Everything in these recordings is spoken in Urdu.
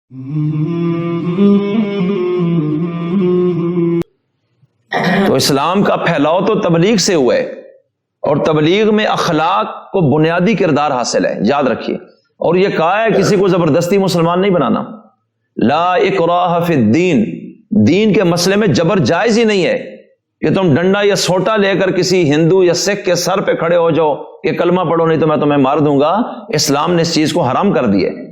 تو اسلام کا پھیلاؤ تو تبلیغ سے ہوا ہے، اور تبلیغ میں اخلاق کو بنیادی کردار حاصل ہے، یاد رکھیے۔ اور یہ کہا ہے کسی کو زبردستی مسلمان نہیں بنانا، لا اکراہ فی الدین، دین کے مسئلے میں جبر جائز ہی نہیں ہے کہ تم ڈنڈا یا سوٹا لے کر کسی ہندو یا سکھ کے سر پہ کھڑے ہو جاؤ کہ کلمہ پڑھو نہیں تو میں تمہیں مار دوں گا۔ اسلام نے اس چیز کو حرام کر دیا ہے۔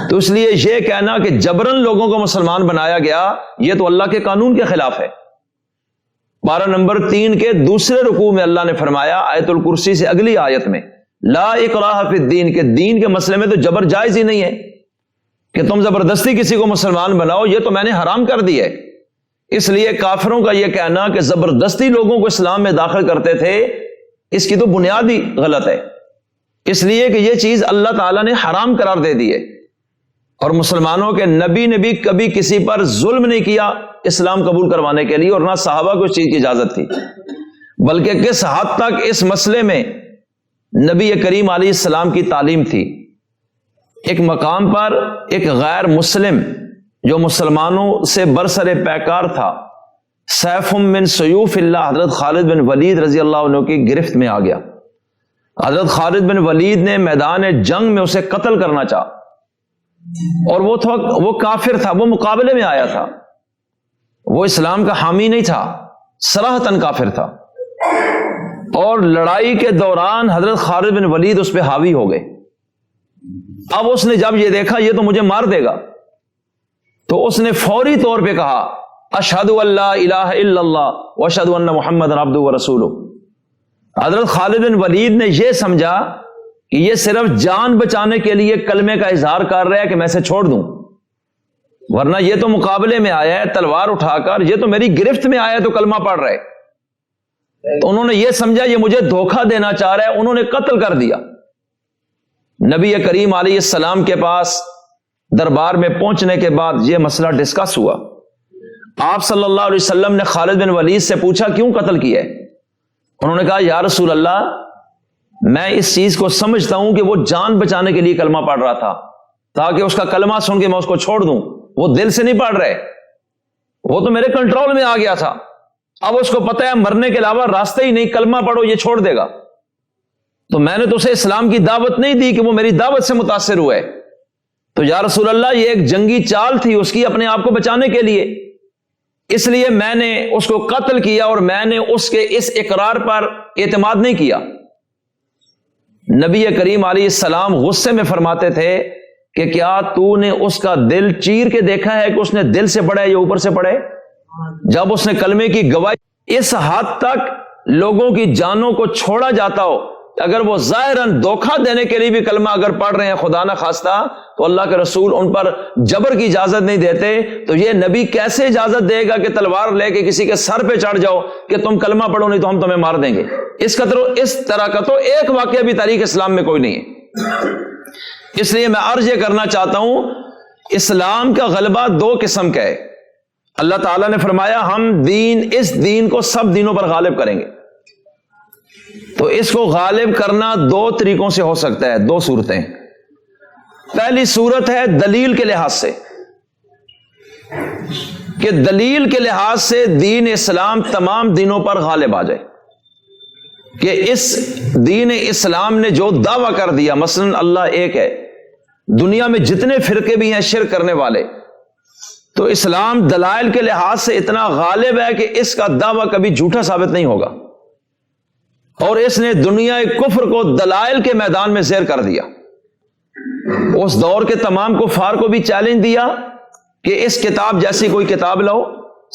تو اس لیے یہ کہنا کہ جبرن لوگوں کو مسلمان بنایا گیا، یہ تو اللہ کے قانون کے خلاف ہے۔ پارہ نمبر 3 کے دوسرے رکوع میں اللہ نے فرمایا آیت الکرسی سے اگلی آیت میں، لا اکراہ فی الدین، کہ دین کے مسئلے میں تو جبر جائز ہی نہیں ہے کہ تم زبردستی کسی کو مسلمان بناؤ، یہ تو میں نے حرام کر دی ہے۔ اس لیے کافروں کا یہ کہنا کہ زبردستی لوگوں کو اسلام میں داخل کرتے تھے، اس کی تو بنیاد ہی غلط ہے، اس لیے کہ یہ چیز اللہ تعالیٰ نے حرام قرار دے دی ہے۔ اور مسلمانوں کے نبی نے بھی کبھی کسی پر ظلم نہیں کیا اسلام قبول کروانے کے لیے، اور نہ صحابہ کو اس چیز کی اجازت تھی، بلکہ کس حد تک اس مسئلے میں نبی کریم علیہ السلام کی تعلیم تھی۔ ایک مقام پر ایک غیر مسلم جو مسلمانوں سے برسر پیکار تھا، سیف من سیوف اللہ، حضرت خالد بن ولید رضی اللہ عنہ کی گرفت میں آ گیا۔ حضرت خالد بن ولید نے میدان جنگ میں اسے قتل کرنا چاہا، اور وہ کافر تھا، وہ مقابلے میں آیا تھا، وہ اسلام کا حامی نہیں تھا، صراحتاً کافر تھا۔ اور لڑائی کے دوران حضرت خالد بن ولید اس پہ حاوی ہو گئے۔ اب اس نے جب یہ دیکھا یہ تو مجھے مار دے گا، تو اس نے فوری طور پہ کہا اشہد ان لا الہ الا اللہ واشہد ان محمد عبدہ ورسولہ۔ حضرت خالد بن ولید نے یہ سمجھا کہ یہ صرف جان بچانے کے لیے کلمے کا اظہار کر رہا ہے کہ میں اسے چھوڑ دوں، ورنہ یہ تو مقابلے میں آیا ہے تلوار اٹھا کر، یہ تو میری گرفت میں آیا ہے تو کلمہ پڑھ رہا ہے۔ تو انہوں نے یہ سمجھا یہ مجھے دھوکہ دینا چاہ رہا ہے، انہوں نے قتل کر دیا۔ نبی کریم علیہ السلام کے پاس دربار میں پہنچنے کے بعد یہ مسئلہ ڈسکس ہوا۔ آپ صلی اللہ علیہ وسلم نے خالد بن ولید سے پوچھا کیوں قتل کیا ہے؟ انہوں نے کہا یا رسول اللہ، میں اس چیز کو سمجھتا ہوں کہ وہ جان بچانے کے لیے کلمہ پڑھ رہا تھا، تاکہ اس کا کلمہ سن کے میں اس کو چھوڑ دوں۔ وہ دل سے نہیں پڑھ رہے، وہ تو میرے کنٹرول میں آ گیا تھا، اب اس کو پتہ ہے مرنے کے علاوہ راستہ ہی نہیں، کلمہ پڑھو یہ چھوڑ دے گا، تو میں نے تو اسے اسلام کی دعوت نہیں دی کہ وہ میری دعوت سے متاثر ہوئے۔ تو یا رسول اللہ یہ ایک جنگی چال تھی اس کی اپنے آپ کو بچانے کے لیے، اس لیے میں نے اس کو قتل کیا، اور میں نے اس کے اس اقرار پر اعتماد نہیں کیا۔ نبی کریم علیہ السلام غصے میں فرماتے تھے کہ کیا تو نے اس کا دل چیر کے دیکھا ہے کہ اس نے دل سے پڑھا ہے یا اوپر سے پڑھے؟ جب اس نے کلمے کی گواہی اس حد تک لوگوں کی جانوں کو چھوڑا جاتا ہو، اگر وہ ظاہراً دھوکہ دینے کے لیے بھی کلمہ اگر پڑھ رہے ہیں خدا نہ خواستہ، تو اللہ کے رسول ان پر جبر کی اجازت نہیں دیتے، تو یہ نبی کیسے اجازت دے گا کہ تلوار لے کے کسی کے سر پہ چڑھ جاؤ کہ تم کلمہ پڑھو نہیں تو ہم تمہیں مار دیں گے؟ اس طرح کا تو ایک واقعہ بھی تاریخ اسلام میں کوئی نہیں ہے۔ اس لیے میں عرض یہ کرنا چاہتا ہوں، اسلام کا غلبہ 2 قسم کا ہے۔ اللہ تعالیٰ نے فرمایا ہم اس دین کو سب دینوں پر غالب کریں گے۔ تو اس کو غالب کرنا 2 طریقوں سے ہو سکتا ہے، 2 صورتیں۔ پہلی صورت ہے دلیل کے لحاظ سے، کہ دلیل کے لحاظ سے دین اسلام تمام دینوں پر غالب آ جائے، کہ اس دین اسلام نے جو دعویٰ کر دیا، مثلا اللہ ایک ہے، دنیا میں جتنے فرقے بھی ہیں شرک کرنے والے، تو اسلام دلائل کے لحاظ سے اتنا غالب ہے کہ اس کا دعویٰ کبھی جھوٹا ثابت نہیں ہوگا، اور اس نے دنیا کفر کو دلائل کے میدان میں زیر کر دیا۔ اس دور کے تمام کفار کو بھی چیلنج دیا کہ اس کتاب جیسی کوئی کتاب لاؤ،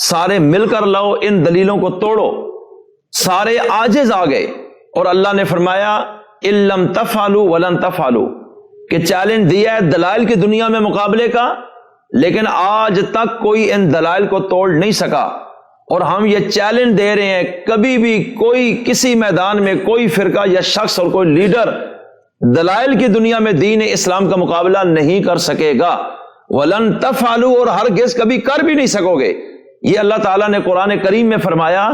سارے مل کر لاؤ، ان دلیلوں کو توڑو، سارے عاجز آ گئے، اور اللہ نے فرمایا ان لم تفعلوا ولن تفعلوا، کہ چیلنج دیا ہے دلائل کی دنیا میں مقابلے کا، لیکن آج تک کوئی ان دلائل کو توڑ نہیں سکا، اور ہم یہ چیلنج دے رہے ہیں کبھی بھی کوئی کسی میدان میں کوئی فرقہ یا شخص اور کوئی لیڈر دلائل کی دنیا میں دین اسلام کا مقابلہ نہیں کر سکے گا، ولن تفعلوا، اور ہرگز کبھی کر بھی نہیں سکو گے۔ یہ اللہ تعالیٰ نے قرآن کریم میں فرمایا۔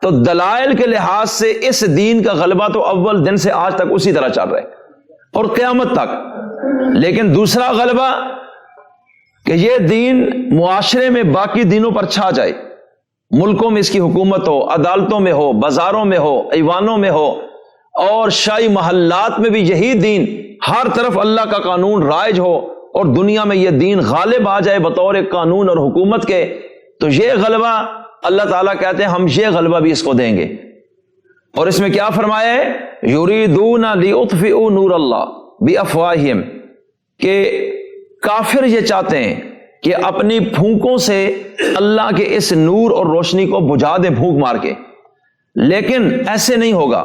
تو دلائل کے لحاظ سے اس دین کا غلبہ تو اول دن سے آج تک اسی طرح چل رہا ہے اور قیامت تک۔ لیکن دوسرا غلبہ کہ یہ دین معاشرے میں باقی دینوں پر چھا جائے، ملکوں میں اس کی حکومت ہو، عدالتوں میں ہو، بازاروں میں ہو، ایوانوں میں ہو، اور شاہی محلات میں بھی یہی دین، ہر طرف اللہ کا قانون رائج ہو اور دنیا میں یہ دین غالب آ جائے بطور ایک قانون اور حکومت کے، تو یہ غلبہ اللہ تعالیٰ کہتے ہیں ہم یہ غلبہ بھی اس کو دیں گے۔ اور اس میں کیا فرمایا ہے؟ یریدون لیطفئوا نور اللہ بافواہہم، کہ کافر یہ چاہتے ہیں کہ اپنی پھونکوں سے اللہ کے اس نور اور روشنی کو بجھا دیں پھونک مار کے، لیکن ایسے نہیں ہوگا۔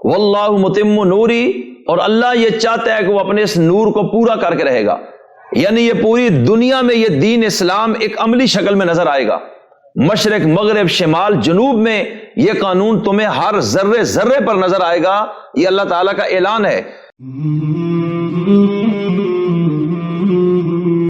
واللہ متم نوری، اور اللہ یہ چاہتا ہے کہ وہ اپنے اس نور کو پورا کر کے رہے گا، یعنی یہ پوری دنیا میں یہ دین اسلام ایک عملی شکل میں نظر آئے گا، مشرق مغرب شمال جنوب میں یہ قانون تمہیں ہر ذرے ذرے پر نظر آئے گا، یہ اللہ تعالیٰ کا اعلان ہے۔